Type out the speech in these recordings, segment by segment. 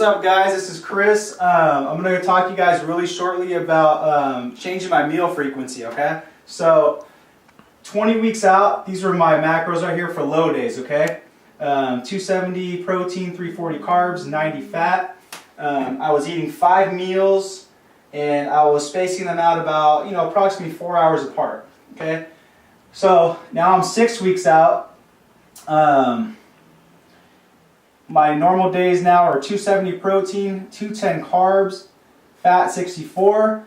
up, guys? This is Chris. I'm going to talk to you guys really shortly about changing my meal frequency, okay? So, 20 weeks out, these are my macros right here for low days, okay? 270 protein, 340 carbs, 90 fat. I was eating 5 meals, and I was spacing them out about, approximately 4 hours apart, okay? So, now I'm 6 weeks out. My normal days now are 270 protein, 210 carbs, fat 64,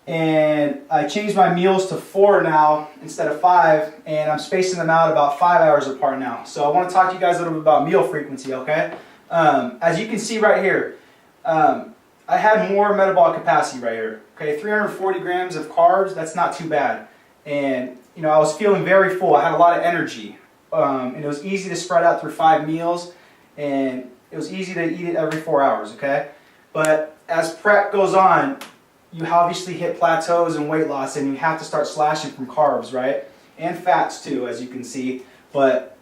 and I changed my meals to 4 now instead of 5, and I'm spacing them out about 5 hours apart now. So I want to talk to you guys a little bit about meal frequency, okay? As you can see right here, I had more metabolic capacity right here, okay? 340 grams of carbs, that's not too bad. And, I was feeling very full. I had a lot of energy, and it was easy to spread out through 5 meals. And it was easy to eat it every 4 hours, okay? But as prep goes on, you obviously hit plateaus in weight loss, and you have to start slashing from carbs, right? And fats too, as you can see. But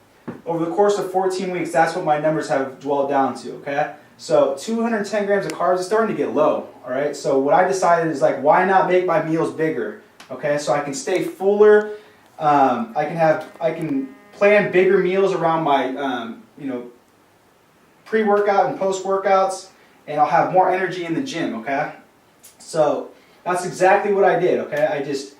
over the course of 14 weeks, that's what my numbers have dwelled down to, okay? So 210 grams of carbs is starting to get low, all right? So what I decided is, why not make my meals bigger, okay? So I can stay fuller. I can plan bigger meals around my, pre-workout and post-workouts, and I'll have more energy in the gym, okay? So that's exactly what I did, okay? I just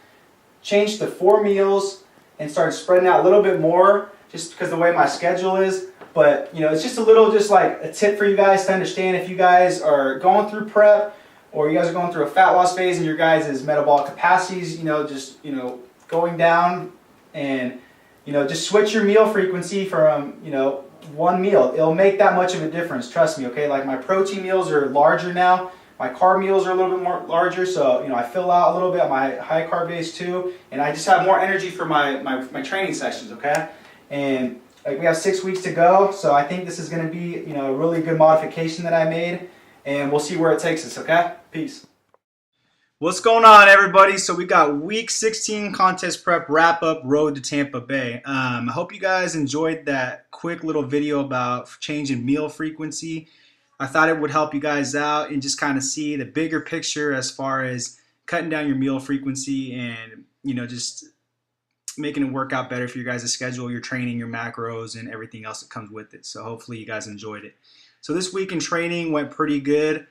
changed to 4 meals and started spreading out a little bit more just because the way my schedule is. But, it's just like a tip for you guys to understand if you guys are going through prep or you guys are going through a fat loss phase and your guys' metabolic capacities, going down, and, just switch your meal frequency from, 1 meal. It'll make that much of a difference, trust me, okay? Like, my protein meals are larger now. My carb meals are a little bit more larger, so, I fill out a little bit on my high carb days too, and I just have more energy for my training sessions, okay? And, we have 6 weeks to go, so I think this is going to be, a really good modification that I made, and we'll see where it takes us, okay? Peace. What's going on, everybody? So we got week 16 contest prep wrap-up road to Tampa Bay. I hope you guys enjoyed that quick little video about changing meal frequency. I thought it would help you guys out and just kind of see the bigger picture as far as cutting down your meal frequency and, just making it work out better for your guys' schedule, your training, your macros, and everything else that comes with it. So hopefully you guys enjoyed it. So this week in training went pretty good.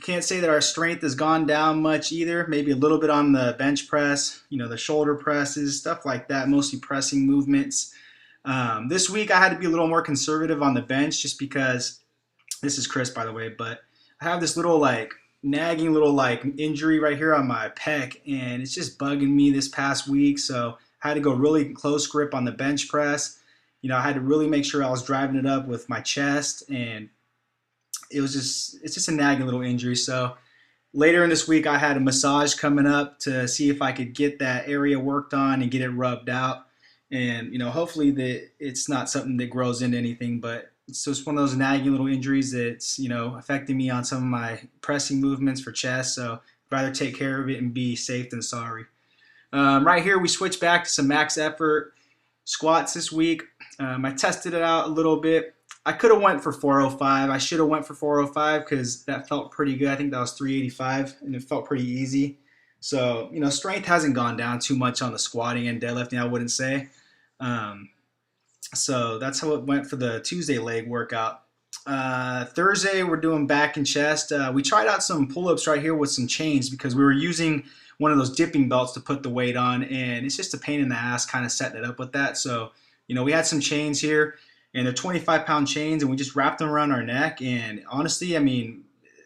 Can't say that our strength has gone down much either. Maybe a little bit on the bench press, the shoulder presses, stuff like that, mostly pressing movements. This week I had to be a little more conservative on the bench just because, this is Chris, by the way, but I have this little nagging little injury right here on my pec, and it's just bugging me this past week. So I had to go really close grip on the bench press. I had to really make sure I was driving it up with my chest, and it's just a nagging little injury. So later in this week, I had a massage coming up to see if I could get that area worked on and get it rubbed out. And, hopefully it's not something that grows into anything, but it's just one of those nagging little injuries that's, affecting me on some of my pressing movements for chest. So I'd rather take care of it and be safe than sorry. Right here, we switched back to some max effort squats this week. I tested it out a little bit. I could have went for 405. I should have went for 405 because that felt pretty good. I think that was 385, and it felt pretty easy. So, strength hasn't gone down too much on the squatting and deadlifting, I wouldn't say. So that's how it went for the Tuesday leg workout. Thursday, we're doing back and chest. We tried out some pull-ups right here with some chains because we were using one of those dipping belts to put the weight on, and it's just a pain in the ass kind of setting it up with that. So, we had some chains here. And they're 25-pound chains, and we just wrapped them around our neck. And honestly,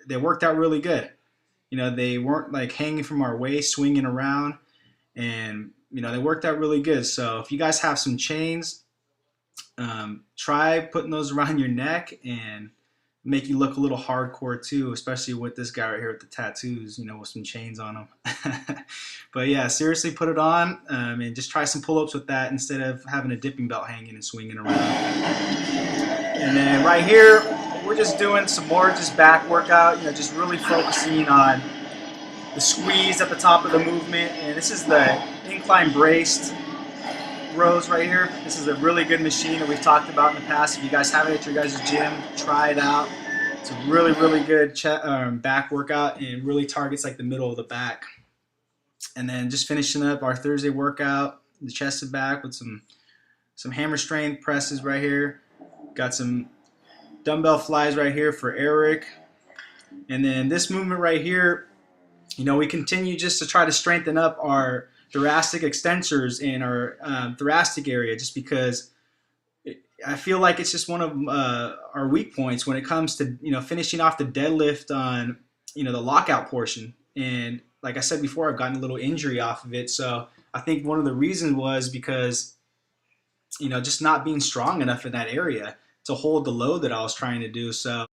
they worked out really good. They weren't hanging from our waist, swinging around. And, they worked out really good. So if you guys have some chains, try putting those around your neck and make you look a little hardcore too, especially with this guy right here with the tattoos, with some chains on him. But yeah, seriously, put it on and just try some pull-ups with that instead of having a dipping belt hanging and swinging around. And then right here, we're just doing some more just back workout, just really focusing on the squeeze at the top of the movement. And this is the incline braced rows right here. This is a really good machine that we've talked about in the past. If you guys have it at your guys' gym, try it out. It's a really, really good back workout and really targets like the middle of the back. And then just finishing up our Thursday workout, the chest and back with some hammer strength presses right here. Got some dumbbell flies right here for Eric. And then this movement right here, we continue just to try to strengthen up our thoracic extensors in our thoracic area, just because I feel like it's just one of our weak points when it comes to finishing off the deadlift on the lockout portion. And like I said before, I've gotten a little injury off of it. So I think one of the reasons was because just not being strong enough in that area to hold the load that I was trying to do. So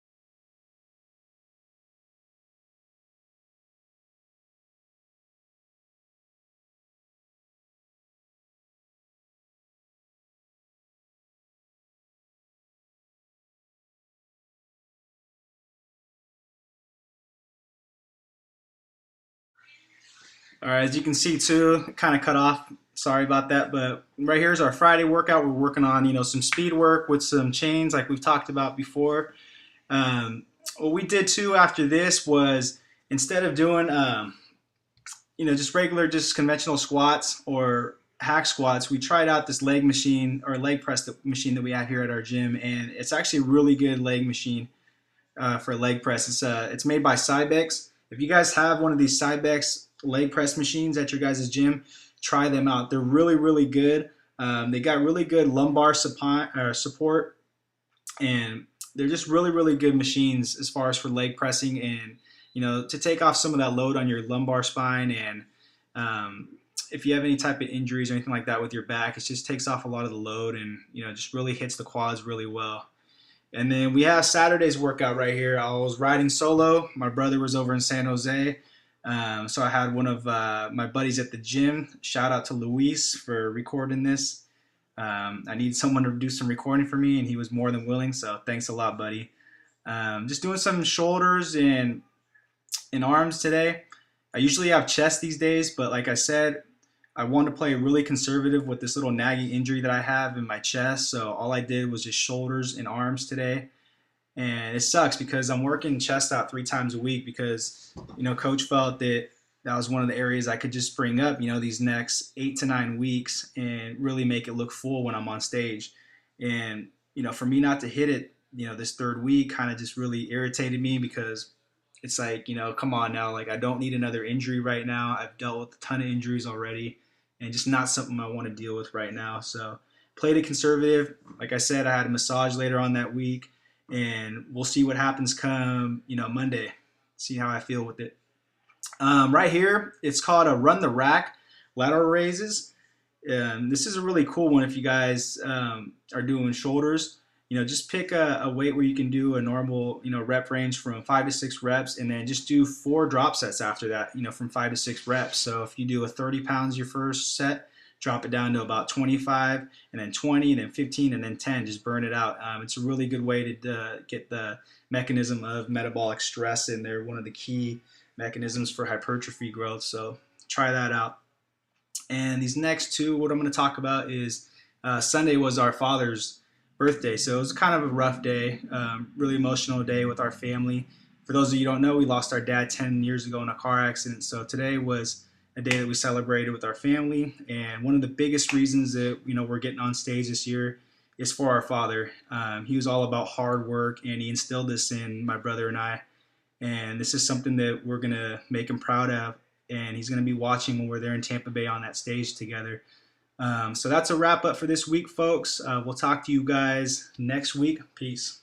all right, as you can see too, kind of cut off. Sorry about that, but right here is our Friday workout. We're working on some speed work with some chains, like we've talked about before. What we did too after this was, instead of doing just regular, just conventional squats or hack squats, we tried out this leg machine or leg press machine that we have here at our gym, and it's actually a really good leg machine for leg press. It's made by Cybex. If you guys have one of these Cybex leg press machines at your guys' gym, try them out. They're really, really good. They got really good lumbar support, and they're just really, really good machines as far as for leg pressing and to take off some of that load on your lumbar spine. And if you have any type of injuries or anything like that with your back, it just takes off a lot of the load and just really hits the quads really well. And then we have Saturday's workout right here. I was riding solo. My brother was over in San Jose. So I had one of my buddies at the gym. Shout out to Luis for recording this. I need someone to do some recording for me, and he was more than willing. So thanks a lot, buddy. Just doing some shoulders and arms today. I usually have chest these days, but like I said, I wanted to play really conservative with this little nagging injury that I have in my chest. So all I did was just shoulders and arms today. And it sucks because I'm working chest out 3 times a week because, coach felt that was one of the areas I could just bring up, these next 8 to 9 weeks and really make it look full when I'm on stage. And, for me not to hit it, this 3rd week kind of just really irritated me because it's like, come on now, like I don't need another injury right now. I've dealt with a ton of injuries already and just not something I want to deal with right now. So played it conservative. Like I said, I had a massage later on that week, and we'll see what happens come, Monday, see how I feel with it. Right here, it's called a run the rack lateral raises. This is a really cool one if you guys are doing shoulders. Just pick a weight where you can do a normal, rep range from 5 to 6 reps, and then just do 4 drop sets after that, from 5 to 6 reps. So if you do a 30 pounds your first set, drop it down to about 25, and then 20, and then 15, and then 10. Just burn it out. It's a really good way to get the mechanism of metabolic stress in there, one of the key mechanisms for hypertrophy growth. So try that out. And these next 2, what I'm going to talk about is Sunday was our father's birthday, so it was kind of a rough day, really emotional day with our family. For those of you who don't know, we lost our dad 10 years ago in a car accident, so today was a day that we celebrated with our family. And one of the biggest reasons that we're getting on stage this year is for our father. He was all about hard work, and he instilled this in my brother and I, and this is something that we're going to make him proud of, and he's going to be watching when we're there in Tampa Bay on that stage together. So that's a wrap up for this week, folks. We'll talk to you guys next week. Peace.